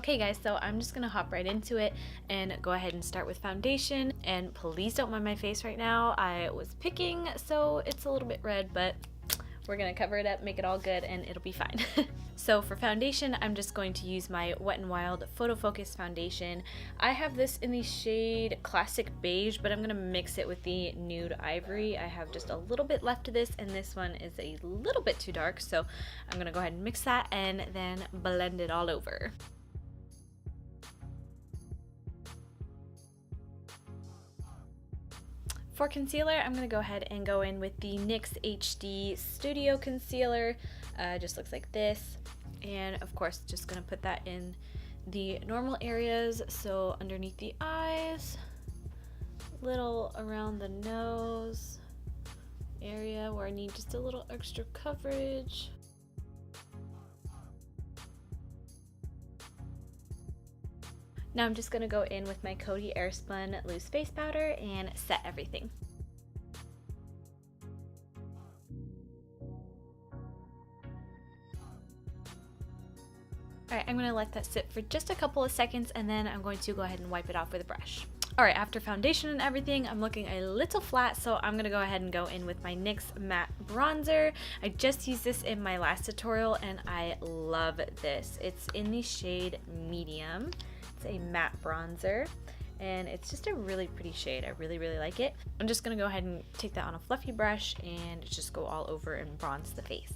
Okay guys, so I'm just gonna hop right into it and go ahead and start with foundation. And please don't mind my face right now. I was picking, so it's a little bit red, but we're gonna cover it up, make it all good, and it'll be fine. So for foundation, I'm just going to use my Wet n Wild Photo Focus foundation. I have this in the shade Classic Beige, but I'm gonna mix it with the Nude Ivory. I have just a little bit left of this, and this one is a little bit too dark, so I'm gonna go ahead and mix that and then blend it all over. For concealer, I'm going to go ahead and go in with the NYX HD Studio Concealer. Just looks like this. And of course, just going to put that in the normal areas. So underneath the eyes, little around the nose area where I need just a little extra coverage. Now I'm just going to go in with my Coty Airspun Loose Face Powder and set everything. Alright, I'm going to let that sit for just a couple of seconds and then I'm going to go ahead and wipe it off with a brush. Alright, after foundation and everything, I'm looking a little flat, so I'm going to go ahead and go in with my NYX Matte Bronzer. I just used this in my last tutorial and I love this. It's in the shade Medium. A matte bronzer and it's just a really pretty shade. I really like it. I'm just gonna go ahead and take that on a fluffy brush and just go all over and bronze the face.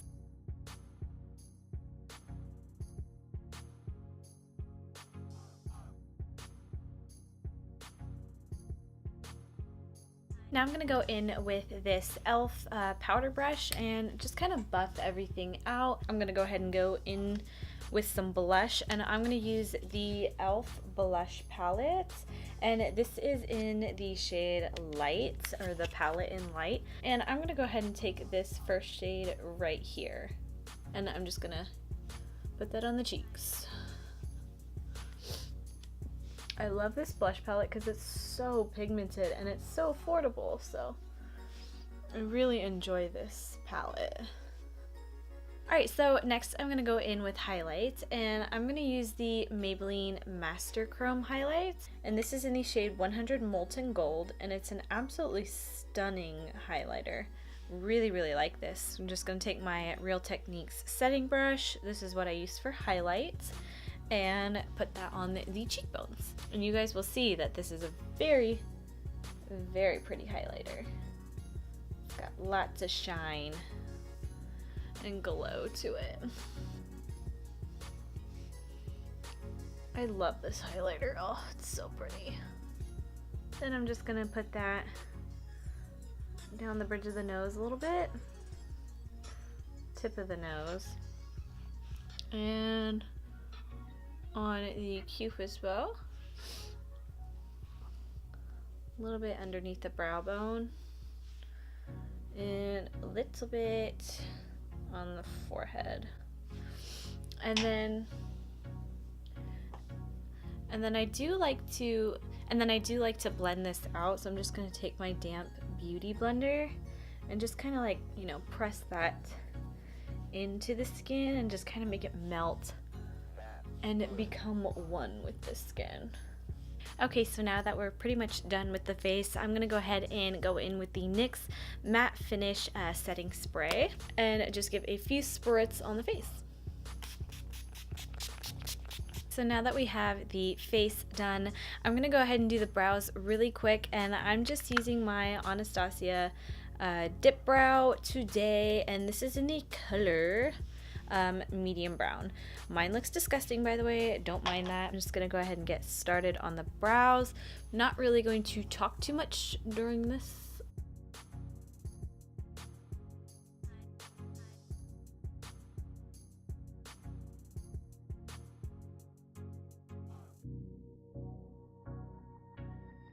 Now I'm going to go in with this e.l.f. Powder brush and just kind of buff everything out. I'm going to go ahead and go in with some blush, and I'm going to use the e.l.f. blush palette, and this is in the shade Light, or the palette in Light, and I'm going to go ahead and take this first shade right here, and I'm just going to put that on the cheeks. I love this blush palette because it's so pigmented and it's so affordable, so I really enjoy this palette. Alright, so next I'm going to go in with highlights, and I'm going to use the Maybelline Master Chrome highlight, and this is in the shade 100 Molten Gold, and it's an absolutely stunning highlighter. Really like this. I'm just going to take my Real Techniques setting brush. This is what I use for highlights, and put that on the cheekbones. And you guys will see that this is a very pretty highlighter. It's got lots of shine and glow to it. I love this highlighter. Oh, it's so pretty. Then I'm just gonna put that down the bridge of the nose a little bit, tip of the nose, and on the cupid's bow, a little bit underneath the brow bone, and a little bit on the forehead, and then I do like to blend this out, so I'm just going to take my damp beauty blender and just kind of like, you know, press that into the skin and just kind of make it melt and become one with the skin. Okay, so now that we're pretty much done with the face, I'm gonna go ahead and go in with the NYX Matte Finish Setting Spray and just give a few spritz on the face. So now that we have the face done, I'm gonna go ahead and do the brows really quick, and I'm just using my Anastasia Dip Brow today, and this is in the color medium brown. Mine looks disgusting, by the way. Don't mind that. I'm just gonna go ahead and get started on the brows. Not really going to talk too much during this.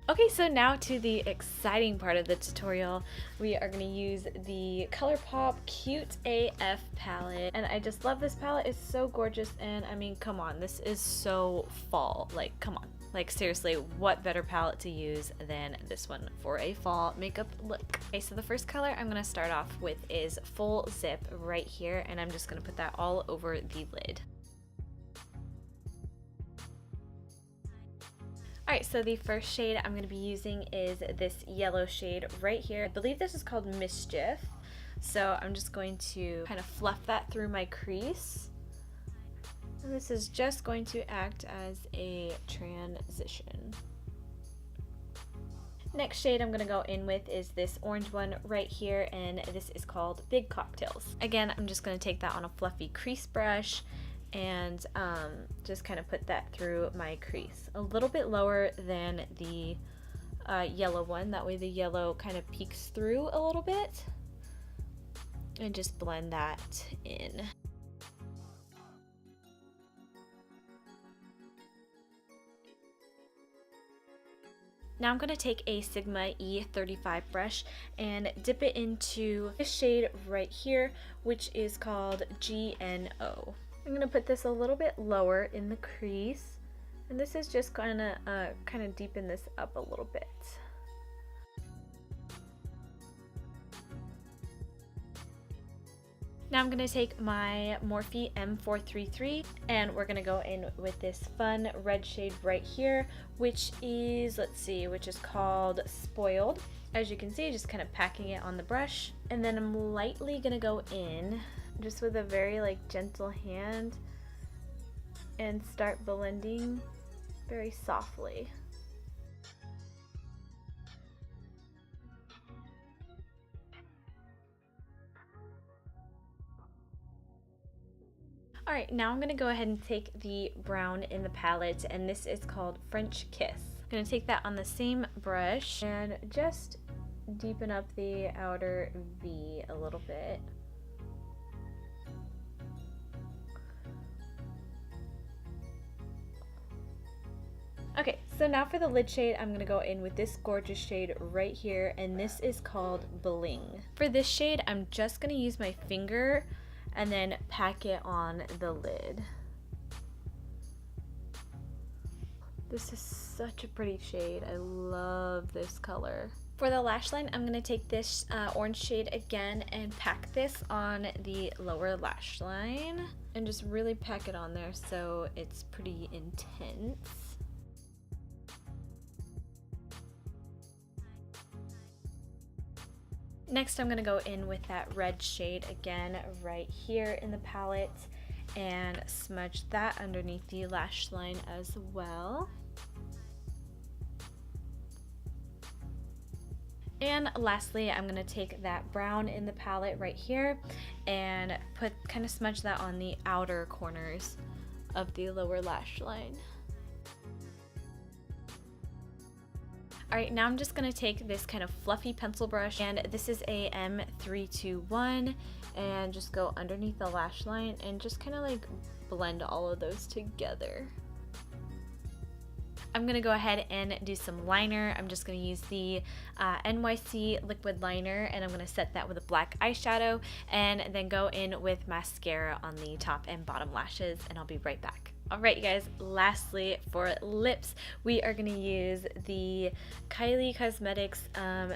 Okay, so now to the exciting part of the tutorial. We are going to use the ColourPop Cute AF palette, and I just love this palette. It's so gorgeous, and I mean, come on, this is so fall. Like, come on. Like, seriously, what better palette to use than this one for a fall makeup look? Okay, so the first color I'm going to start off with is Full Zip right here, and I'm just going to put that all over the lid. Alright, so the first shade I'm going to be using is this yellow shade right here. I believe this is called Mischief. So I'm just going to kind of fluff that through my crease. And this is just going to act as a transition. Next shade I'm going to go in with is this orange one right here, and this is called Big Cocktails. Again, I'm just going to take that on a fluffy crease brush and just kind of put that through my crease. A little bit lower than the yellow one, that way the yellow kind of peeks through a little bit. And just blend that in. Now I'm going to take a Sigma E35 brush and dip it into this shade right here, which is called GNO. I'm going to put this a little bit lower in the crease, and this is just going to deepen this up a little bit. Now I'm going to take my Morphe M433 and we're going to go in with this fun red shade right here, which is, which is called Spoiled. As you can see, just kind of packing it on the brush. And then I'm lightly going to go in just with a very gentle hand and start blending very softly. Alright, now I'm going to go ahead and take the brown in the palette, and this is called French Kiss. I'm going to take that on the same brush and just deepen up the outer V a little bit. Okay, so now for the lid shade, I'm going to go in with this gorgeous shade right here, and this is called Bling. For this shade, I'm just going to use my finger and then pack it on the lid. This is such a pretty shade. I love this color. For the lash line, I'm going to take this orange shade again and pack this on the lower lash line and just really pack it on there so it's pretty intense. Next, I'm going to go in with that red shade again right here in the palette and smudge that underneath the lash line as well. And lastly, I'm going to take that brown in the palette right here and kind of smudge that on the outer corners of the lower lash line. Alright, now I'm just going to take this kind of fluffy pencil brush, and this is a M321, and just go underneath the lash line and just kind of blend all of those together. I'm going to go ahead and do some liner. I'm just going to use the NYC liquid liner, and I'm going to set that with a black eyeshadow and then go in with mascara on the top and bottom lashes, and I'll be right back. Alright you guys, lastly for lips, we are going to use the Kylie Cosmetics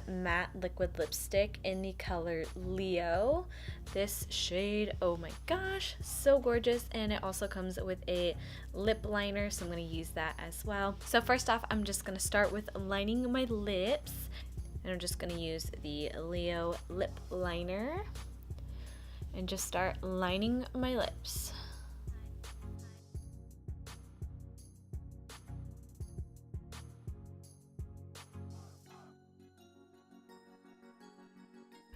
matte liquid lipstick in the color Leo. This shade, oh my gosh, so gorgeous, and it also comes with a lip liner, so I'm going to use that as well. So first off, I'm just going to start with lining my lips, and I'm just going to use the Leo lip liner and just start lining my lips.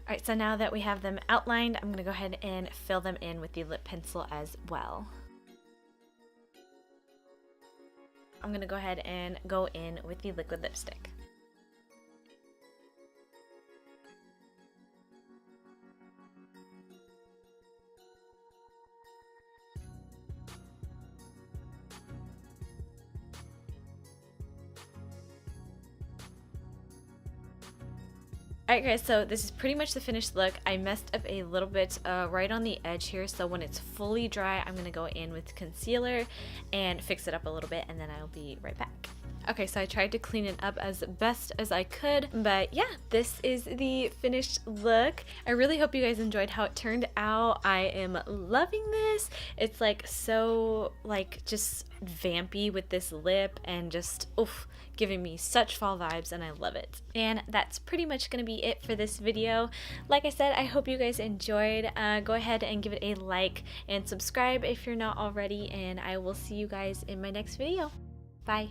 Alright, so now that we have them outlined, I'm going to go ahead and fill them in with the lip pencil as well. I'm going to go ahead and go in with the liquid lipstick. Alright guys, so this is pretty much the finished look. I messed up a little bit right on the edge here, so when it's fully dry, I'm going to go in with concealer and fix it up a little bit, and then I'll be right back. Okay, so I tried to clean it up as best as I could, but yeah, this is the finished look. I really hope you guys enjoyed how it turned out. I am loving this. It's like so like just vampy with this lip and just oof, giving me such fall vibes, and I love it. And that's pretty much gonna be it for this video. Like I said, I hope you guys enjoyed. Go ahead and give it a like and subscribe if you're not already, and I will see you guys in my next video. Bye.